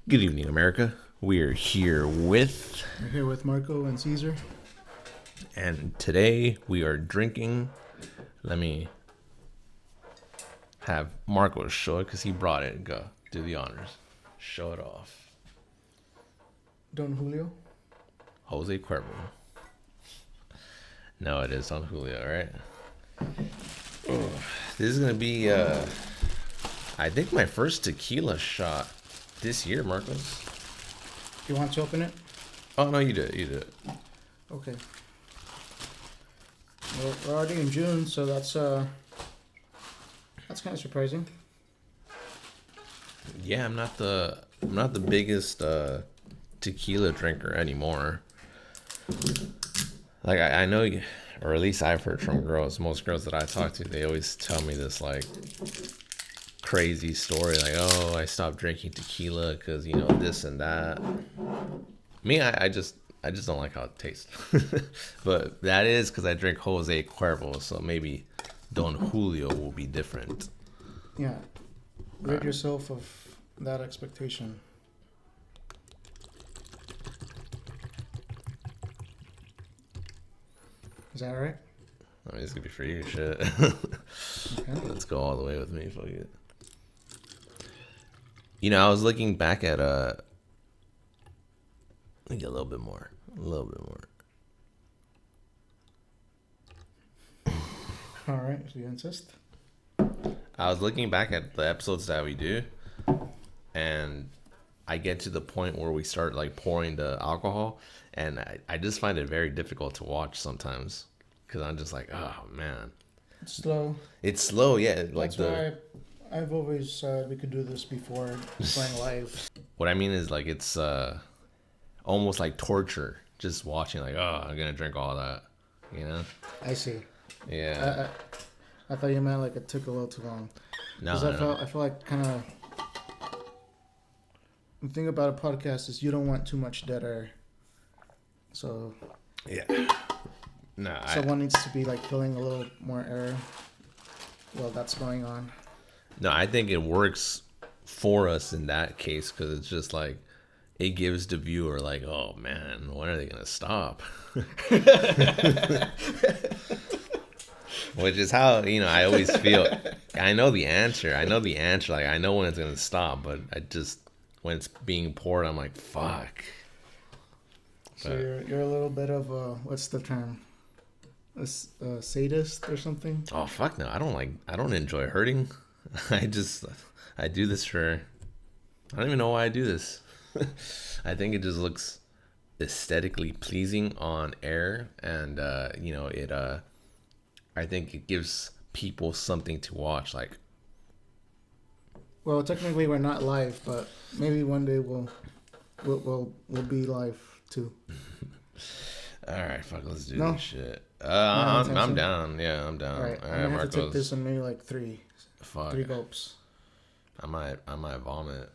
Good evening, America. We're here with, We're here with Marco and Caesar. and today we are drinking. Let me have Marco show it because he brought it. Go do the honors. Show it off. Don Julio. Jose Cuervo. No, it is Don Julio, right? Oh, this is gonna be, I think my first tequila shot this year, Marcos. You want to open it? Oh no, you did it. You did it. Okay. Well, we're already in June, so that's kind of surprising. Yeah, I'm not the biggest tequila drinker anymore. Like I know, or at least I've heard from girls. Most girls that I talk to, they always tell me this like crazy story, like, oh, I stopped drinking tequila because this and that. Me, I just don't like how it tastes. But that is because I drink Jose Cuervo, so maybe Don Julio will be different. Yeah. Rid yourself of that expectation. Is that right? I mean, it's gonna be for you, shit. Okay. Let's go all the way with me, fuck it. I was looking back at let me get a little bit more. All right. So you insist? I was looking back at the episodes that we do, and I get to the point where we start like pouring the alcohol, and I just find it very difficult to watch sometimes because I'm just like, oh man, It's slow. it's slow. Yeah, like That's why I've always said we could do this before going live. what I mean is like it's almost like torture just watching. Like, oh, I'm gonna drink all that, I see. Yeah. I thought you meant like it took a little too long. No, Because I feel like kind of the thing about a podcast is you don't want too much dead air. So yeah. No, someone needs to be like filling a little more air while that's going on. No, I think it works for us in that case because it's just like it gives the viewer like, oh man, when are they gonna stop? Which is how I always feel. I know the answer. Like I know when it's gonna stop, but I just when it's being poured, I'm like, fuck. So you're a little bit of a what's the term? A sadist or something? Oh fuck no! I don't enjoy hurting. I do this for. I don't even know why I do this. I think it just looks aesthetically pleasing on air, and it. I think it gives people something to watch. Like, Well, technically we're not live, but maybe one day we'll be live too. all right, fuck, let's do No? this shit. Not I'm intention? down. Yeah, I'm down. All right, All I'm right, gonna have to take Marcos. this in maybe like three Fuck. gulps. I might vomit.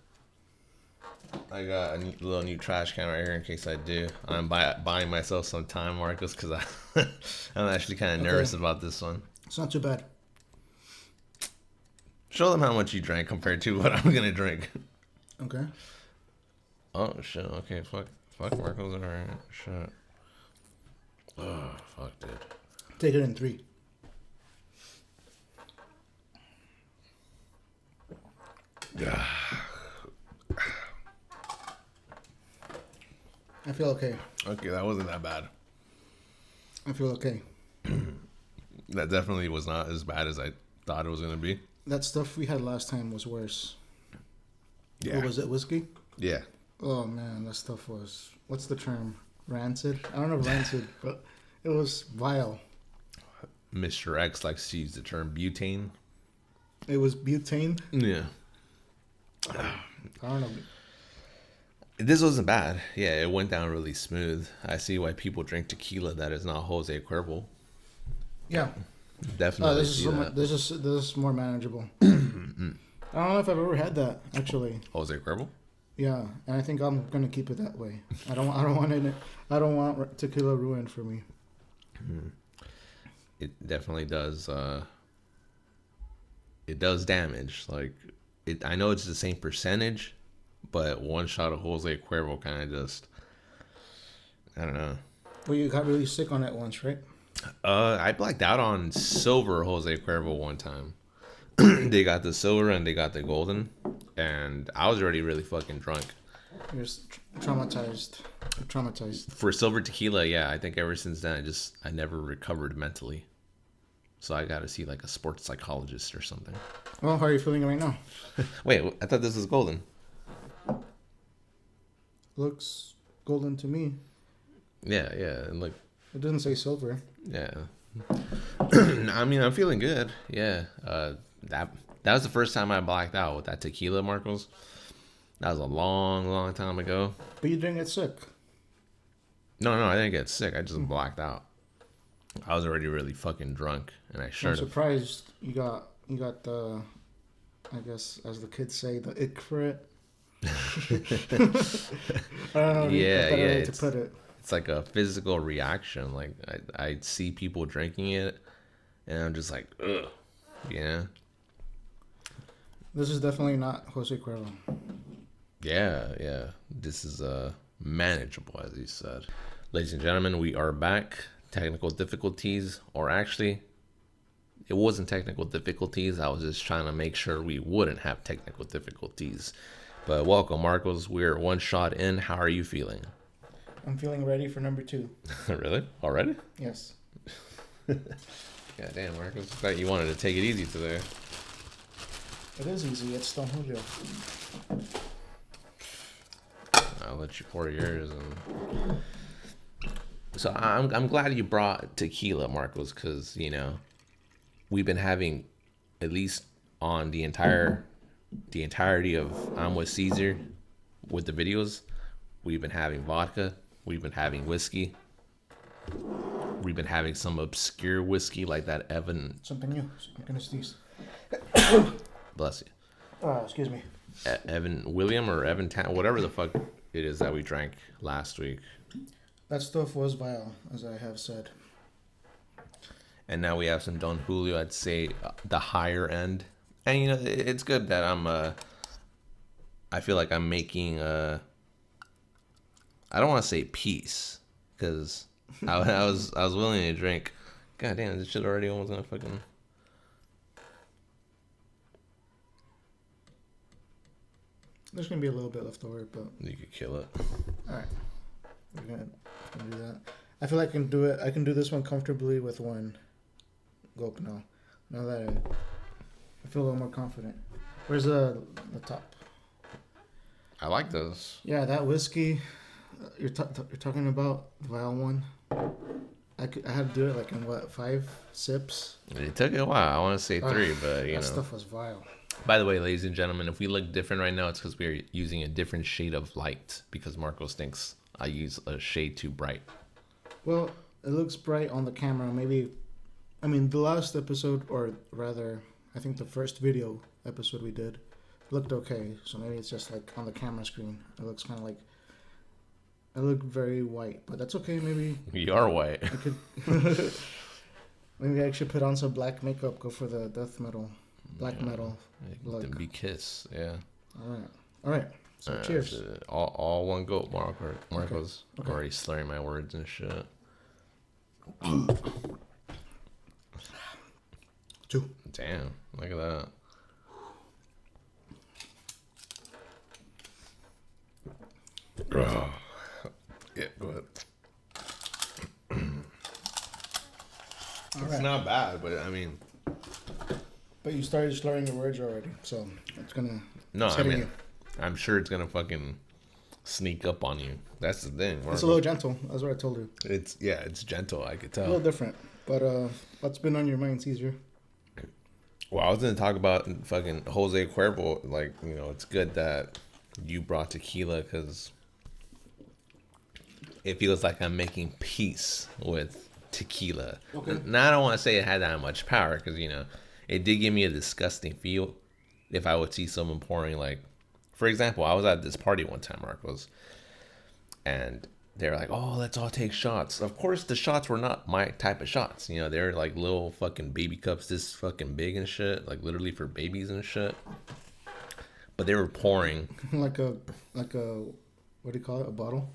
I got a little new trash can right here in case I do. I'm buying myself some time, Marcos, because I'm actually kind of nervous about this one. It's not too bad. Show them how much you drank compared to what I'm gonna drink. Okay. Oh shit. Okay. Fuck, Marcos. All right. Shit. Oh fuck, dude. Take it in three. Yeah. I feel okay. Okay, that wasn't that bad. I feel okay. That definitely was not as bad as I thought it was gonna be. That stuff we had last time was worse. Yeah. What was it? Whiskey? Yeah. Oh man, that stuff was. What's the term? Rancid? I don't know rancid, but it was vile. Mr. X likes to use the term butane. It was butane. Yeah. I don't know. This wasn't bad. Yeah, it went down really smooth. I see why people drink tequila that is not Jose Cuervo. Yeah. Definitely This is see that. this is more manageable. I don't know if I've ever had that actually. Jose Cuervo? Yeah, and I think I'm gonna keep it that way. I don't want tequila ruined for me. It definitely does. It does damage. Like I know it's the same percentage, but one shot of Jose Cuervo kind of just, I don't know. Well, you got really sick on it once, right? I blacked out on silver Jose Cuervo one time. They got the silver and they got the golden, and I was already really fucking drunk. You're traumatized. Traumatized. For silver tequila, yeah, I think ever since then I never recovered mentally. So I got to see like a sports psychologist or something. Well, how are you feeling right now? Wait, I thought this was golden. Looks golden to me. Yeah, and like It doesn't say silver. yeah. I mean, I'm feeling good. Yeah. That was the first time I blacked out with that tequila, Marcos. That was a long time ago. But you didn't get sick. No, I didn't get sick. I just blacked out. I was already really fucking drunk, and I I'm should have. surprised you got the, I guess as the kids say, the ick for it. I don't know. Yeah, a better yeah. way to put it. It's like a physical reaction. Like I see people drinking it, and I'm just like, ugh, yeah. This is definitely not Jose Cuervo. Yeah. This is manageable, as he said. Ladies and gentlemen, we are back. Technical difficulties, or actually, it wasn't technical difficulties. I was just trying to make sure we wouldn't have technical difficulties. But welcome, Marcos. We're one shot in. How are you feeling? I'm feeling ready for number 2. Really? Already? Yes. God damn, Marcos. I thought you wanted to take it easy today. It is easy. It's Don Julio. I'll let you pour yours. And so I'm glad you brought tequila, Marcos, because we've been having, at least on the entirety of ImWithCesar with the videos, we've been having vodka, we've been having whiskey, we've been having some obscure whiskey like that Evan. Something new. I'm gonna sneeze. Bless you. Excuse me. Evan William or Evan whatever the fuck it is that we drank last week. That stuff was vile, as I have said. And now we have some Don Julio, I'd say the higher end. And it's good that I feel like I'm making I don't want to say peace, because I was willing to drink. God damn, this shit already almost gonna fucking. There's gonna be a little bit left over, but You could kill it. all right, we're gonna do that. I feel like I can do it. I can do this one comfortably with one gulp now. Now that I feel a little more confident. Where's the top? I like those. Yeah, that whiskey you're talking about, the vile one. I had to do it like in 5 sips. It took a while. I want to say 3, but that stuff was vile. By the way, ladies and gentlemen, if we look different right now, it's because we're using a different shade of light, because Marcos thinks I use a shade too bright. Well, it looks bright on the camera. Maybe, I mean, the last episode, or rather, I think the first video episode we did, looked okay. So maybe it's just like on the camera screen. It looks kind of like, I look very white, but that's okay. Maybe You are white. I could, maybe I should put on some black makeup, go for the death metal, black metal look. Then be Kiss, yeah. All right. So cheers. All one go, Marcos. Okay. Already slurring my words and shit. 2. Damn, look at that. Yeah, go ahead. It's not bad, but I mean. But you started slurring your words already, so it's gonna. No, I mean, I'm sure it's gonna fucking sneak up on you. That's the thing. It's a little gentle. That's what I told you. It's gentle. I could tell. A little different, but what's been on your mind, Caesar? Well, I was gonna talk about fucking Jose Cuervo. Like, it's good that you brought tequila, because it feels like I'm making peace with tequila. Okay. Now, I don't want to say it had that much power, because it did give me a disgusting feel if I would see someone pouring, like, for example, I was at this party one time, Marcos, and they were like, "Oh, let's all take shots." Of course, the shots were not my type of shots. They're like little fucking baby cups, this fucking big and shit, like literally for babies and shit. but they were pouring like a what do you call it? A bottle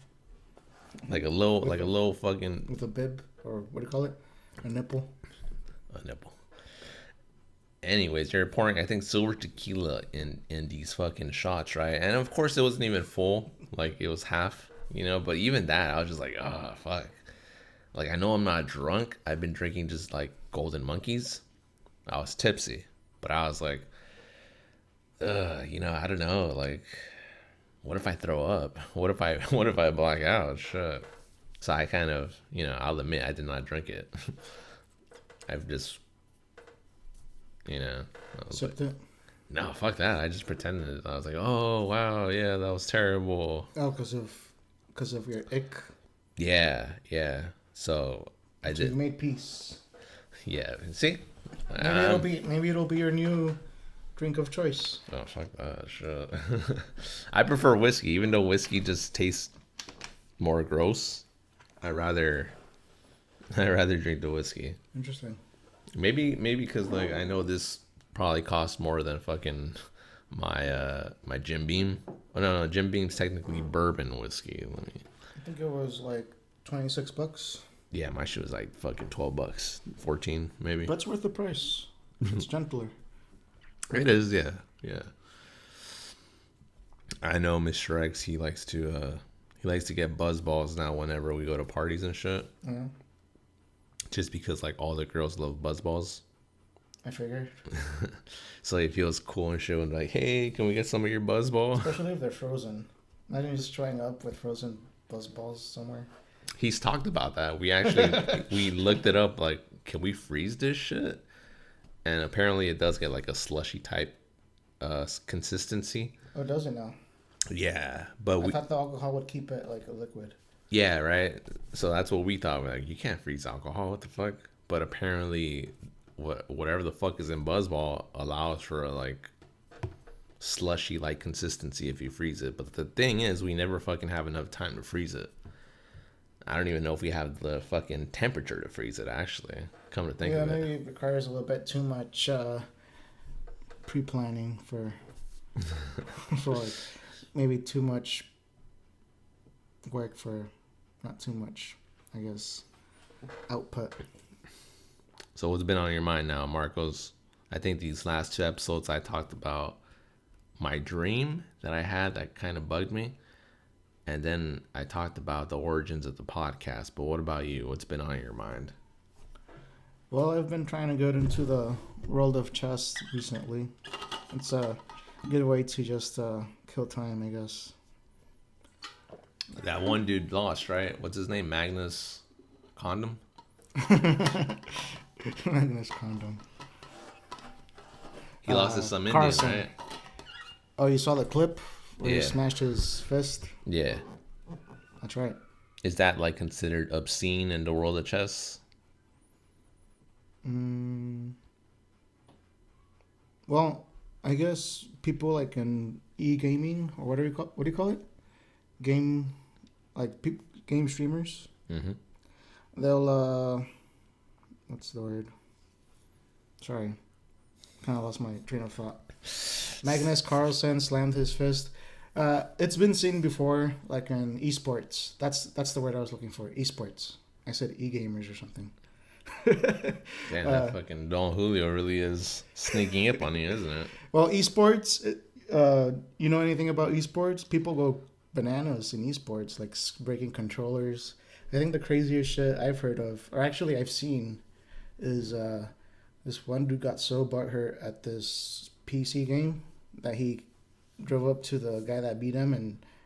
like a little fucking with a bib, or what do you call it? A nipple. a nipple. Anyways, they were pouring, I think, silver tequila in these fucking shots, right? And of course, it wasn't even full. Like, it was half, you know? But even that, I was just like, oh, fuck. Like, I know I'm not drunk. I've been drinking just, like, Golden Monkeys. I was tipsy. But I was like, you know, I don't know. Like, what if I throw up? What if I black out? Shit. So I kind of, you know, I'll admit I did not drink it. I've just, you know, I was Sipped like, it. no, fuck that. I just pretended. I was like, oh wow, yeah, that was terrible. Oh, because of your ick. Yeah, yeah. So I So you did. made peace. Yeah. See, Maybe it'll be your new drink of choice. oh fuck that shit. I prefer whiskey, even though whiskey just tastes more gross. I rather drink the whiskey. Interesting. Maybe because like I know this probably costs more than fucking my Jim Beam. Oh no, Jim Beam's technically bourbon whiskey. Let me. I think it was like $26. Yeah, my shit was like fucking $12, 14 maybe. But it's worth the price. It's gentler. It is, yeah, yeah. I know Mr. X. He likes to get buzz balls now whenever we go to parties and shit. Yeah, Just because like all the girls love buzz balls. I figured. So he feels cool and shit. And like, hey, can we get some of your buzz ball? Especially if they're frozen. Imagine just showing up with frozen buzz balls somewhere. He's talked about that. We actually we looked it up. Like, can we freeze this shit? And apparently, it does get like a slushy type consistency. Oh, does it now? Yeah, but I thought the alcohol would keep it like a liquid. yeah, right. So that's what we thought. We're like, you can't freeze alcohol. What the fuck? But apparently, whatever the fuck is in Buzzball allows for a like slushy like consistency if you freeze it. But the thing is, we never fucking have enough time to freeze it. I don't even know if we have the fucking temperature to freeze it. Actually, come to think of it, maybe it requires a little bit too much pre-planning for like maybe too much work for not too much, I guess, output. So what's been on your mind now, Marcos? I think these last 2 episodes I talked about my dream that I had that kind of bugged me. And then I talked about the origins of the podcast. But what about you? What's been on your mind? Well, I've been trying to get into the world of chess recently. It's a good way to just kill time, I guess. That one dude lost, right? What's his name? Magnus Condom? Magnus Condom. He lost to some Carlson. Indian, right? Oh, you saw the clip where he Yeah. smashed his fist? Yeah. That's right. Is that like considered obscene in the world of chess? Well, I guess people like in e-gaming, or what do you call it? Game, game streamers. Mm-hmm. They'll what's the word? Sorry, kind of lost my train of thought. Magnus Carlsen slammed his fist. It's been seen before, like in esports. That's the word I was looking for. Esports. I said e-gamers or something. Damn, that fucking Don Julio really is sneaking up on you, isn't it? Well, esports. You know anything about esports? People go bananas in esports, like breaking controllers. I think the craziest shit I've heard of, or actually I've seen, is this one dude got so butthurt at this PC game that he drove up to the guy that beat him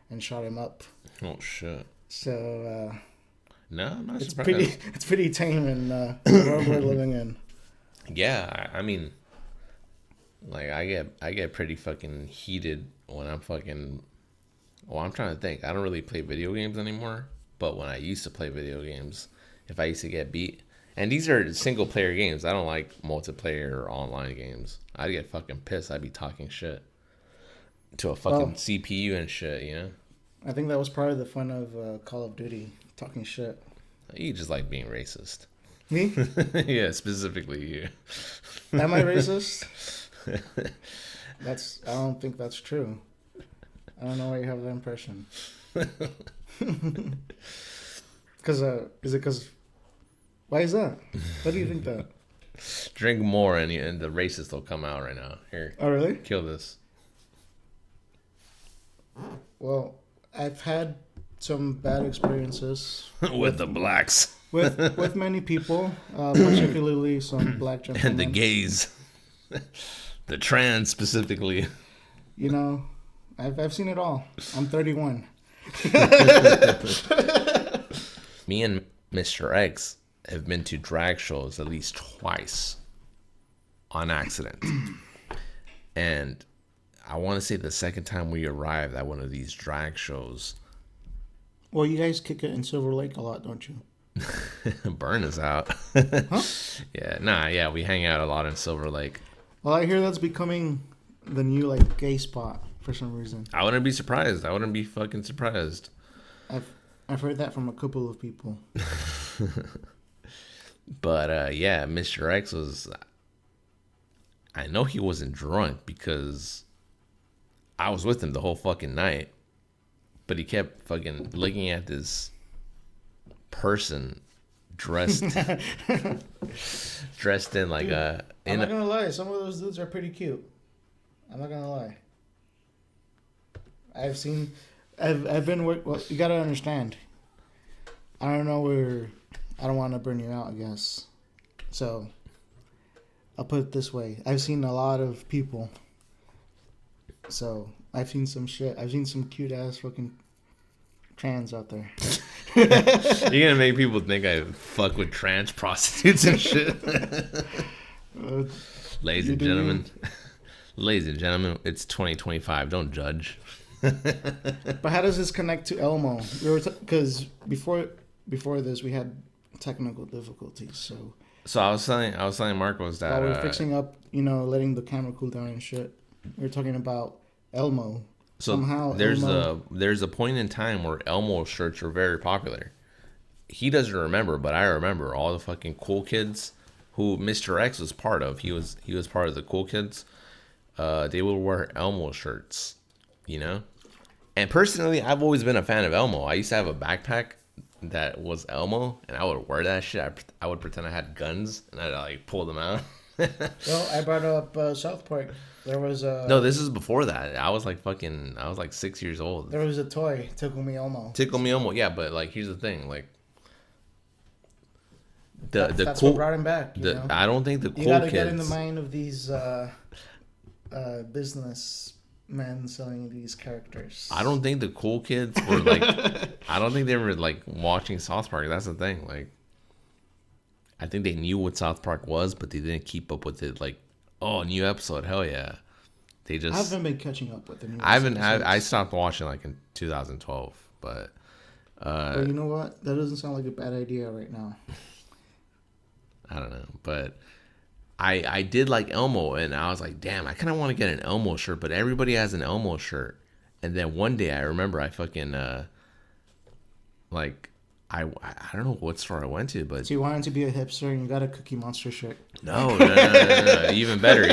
and shot him up. Oh shit. So No, I'm not it's surprised. it's pretty tame in the world we're living in. Yeah, I mean, like I get pretty fucking heated when I'm fucking. Well, I'm trying to think. I don't really play video games anymore, but when I used to play video games, if I used to get beat, and these are single player games, I don't like multiplayer or online games. I'd get fucking pissed. I'd be talking shit to a fucking CPU and shit, you know. I think that was part of the fun of Call of Duty, talking shit. You just like being racist. Me? Yeah, specifically you. Am I racist? I don't think that's true. I don't know why you have that impression. Is it because? Why is that? Why do you think that? Drink more and the racist will come out right now. Here. Oh, really? Kill this. Well, I've had some bad experiences with the blacks. with many people, particularly some black gentlemen. And the gays. The trans specifically. You know, I've seen it all. I'm 31. Me and Mr. X have been to drag shows at least twice on accident. And I want to say the second time we arrived at one of these drag shows. Well, you guys kick it in Silver Lake a lot, don't you? Burn us out. Huh? Yeah, we hang out a lot in Silver Lake. Well, I hear that's becoming the new like gay spot for some reason. I wouldn't be surprised. I wouldn't be fucking surprised. I've heard that from a couple of people. But yeah, Mr. X was. I know he wasn't drunk because I was with him the whole fucking night. But he kept fucking looking at this person dressed in like a. I'm not gonna lie, some of those dudes are pretty cute. I'm not gonna lie. I've been well, you gotta understand. I don't know where. I don't want to burn you out, I guess. So, I'll put it this way. I've seen a lot of people. So, I've seen some shit. I've seen some cute-ass fucking trans out there. You're gonna make people think I fuck with trans prostitutes and shit. Ladies and gentlemen, it's 2025. Don't judge. But how does this connect to Elmo? Because before this, we had technical difficulties. So I was telling Marcos that while we're fixing up, letting the camera cool down and shit. We were talking about Elmo. So somehow there's Elmo, a point in time where Elmo shirts were very popular. He doesn't remember, but I remember all the fucking cool kids who Mr. X was part of. He was part of the cool kids. They would wear Elmo shirts, And personally, I've always been a fan of Elmo. I used to have a backpack that was Elmo, and I would wear that shit. I would pretend I had guns, and I'd like pull them out. Well, I brought up South Park. There was a... No, this is before that. I was like 6 years old. There was a toy, Tickle Me Elmo. Tickle Me Elmo, yeah, but like here's the thing, like that's what brought him back. I don't think the cool kids. You gotta get in the mind of these businessmen selling these characters. I don't think the cool kids were like. I don't think they were like watching South Park. That's the thing. Like, I think they knew what South Park was, but they didn't keep up with it. Like, oh, new episode, hell yeah! They just. I haven't been catching up with the new. I stopped watching like in 2012, but. But you know what? That doesn't sound like a bad idea right now. I don't know, but I did like Elmo, and I was like, damn, I kind of want to get an Elmo shirt, but everybody has an Elmo shirt. And then one day I remember I fucking like I don't know what store I went to, but so you wanted to be a hipster and you got a Cookie Monster shirt. No. Even better.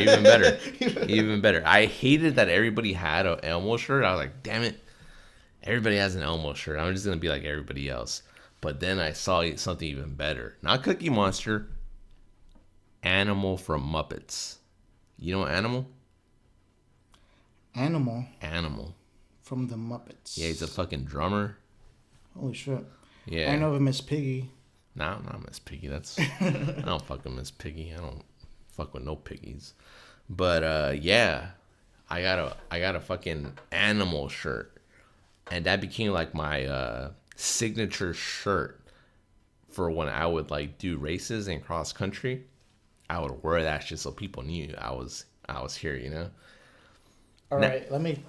I hated that everybody had an Elmo shirt. I was like, damn it, everybody has an Elmo shirt. I'm just gonna be like everybody else. But then I saw something even better. Not Cookie Monster. Animal from Muppets. You know Animal? Animal. From the Muppets. Yeah, he's a fucking drummer. Holy shit. Yeah. I know of Miss Piggy. Nah, not Miss Piggy. That's I don't fuck with Miss Piggy. I don't fuck with no piggies. But yeah. I got a fucking Animal shirt. And that became like my signature shirt for when I would like do races and cross country. I would wear that shit so people knew I was here, All right, let me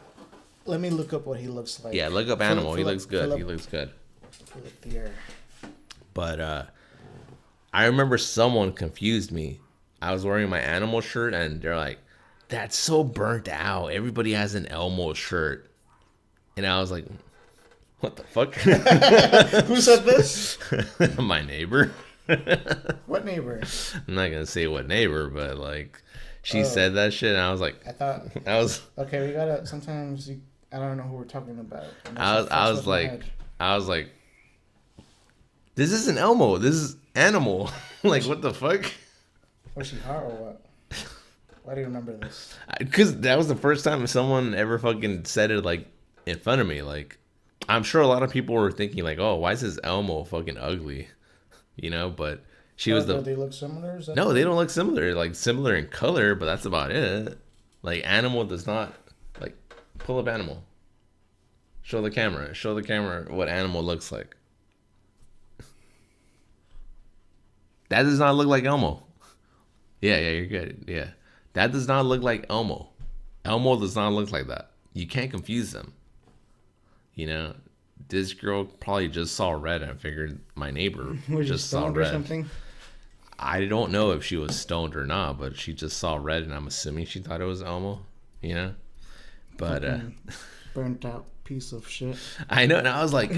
look up what he looks like. Yeah, look up Animal. He looks good. He looks good. But I remember someone confused me. I was wearing my Animal shirt, and they're like, "That's so burnt out. Everybody has an Elmo shirt," and I was like, "What the fuck?" Who said this? My neighbor. What neighbor? I'm not gonna say what neighbor, but like, She said that shit, and I was like, I thought, I was, okay, we gotta. Sometimes I don't know who we're talking about. I was like, this isn't Elmo. This is Animal. Like, what the fuck? Was she hot or what? Why do you remember this? Because that was the first time someone ever fucking said it like in front of me. Like, I'm sure a lot of people were thinking like, oh, why is this Elmo fucking ugly? You know, but she was the. They look similar? No, they don't look similar. Like similar in color, but that's about it. Like Animal does not like pull up Animal. Show the camera. Show the camera what Animal looks like. That does not look like Elmo. Yeah, you're good. Yeah. That does not look like Elmo. Elmo does not look like that. You can't confuse them. You know, this girl probably just saw red and figured my neighbor just saw red. Or something? I don't know if she was stoned or not, but she just saw red, and I'm assuming she thought it was Elmo. You know, but burnt out piece of shit. I know, and I was like,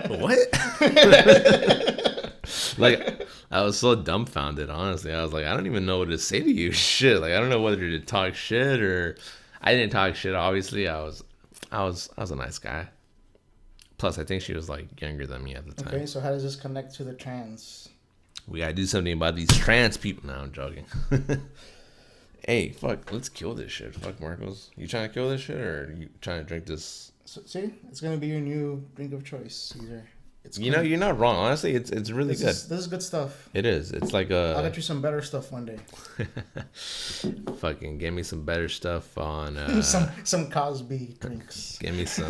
what? Like, I was so dumbfounded, honestly. I was like, I don't even know what to say to you. Shit. Like, I don't know whether to talk shit or I didn't talk shit, obviously. I was a nice guy. Plus, I think she was like younger than me at the time. Okay, so how does this connect to the trans? We gotta do something about these trans people. No, I'm joking. Hey, fuck, let's kill this shit. Fuck, Marcos. You trying to kill this shit, or are you trying to drink this? So, see, it's gonna be your new drink of choice, Caesar. It's you know, you're not wrong. Honestly, it's really good. This is good stuff. It is. It's like a. I'll get you some better stuff one day. Fucking give me some better stuff on. Some Cosby drinks. Give me some.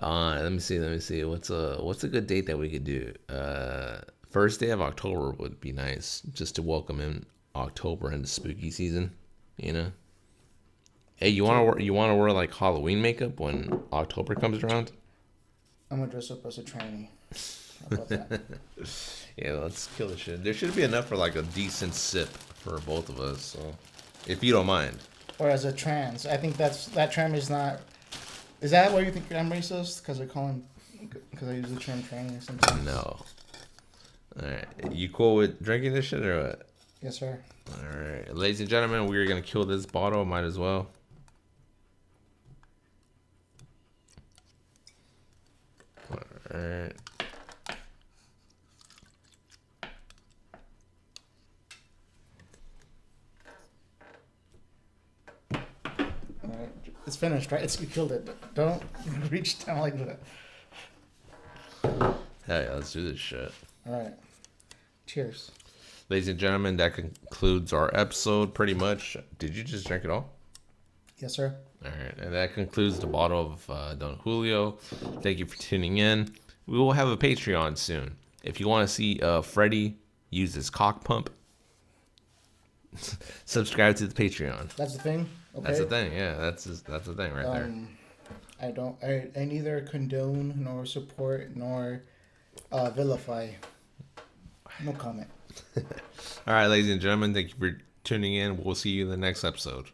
Let me see. What's a good date that we could do? First day of October would be nice, just to welcome in October and the spooky season. You know. Hey, you wanna wear like Halloween makeup when October comes around? I'm gonna dress up as a tranny. How about that? Yeah, let's kill the shit. There should be enough for like a decent sip for both of us, so if you don't mind. Or as a trans, I think that term is not. Is that why you think I'm racist? Because I use the term tranny or something? No. All right, you cool with drinking this shit or what? Yes, sir. All right, ladies and gentlemen, we're gonna kill this bottle. Might as well. Alright. Alright. It's finished, right? You killed it. Don't reach down like that. Hey, let's do this shit. Alright. Cheers. Ladies and gentlemen, that concludes our episode pretty much. Did you just drink it all? Yes, sir. Alright, and that concludes the bottle of Don Julio. Thank you for tuning in. We will have a Patreon soon. If you want to see Freddie use his cock pump, subscribe to the Patreon. That's the thing? Okay. That's the thing, yeah. That's the thing right there. I neither condone nor support nor vilify. No comment. All right, ladies and gentlemen, thank you for tuning in. We'll see you in the next episode.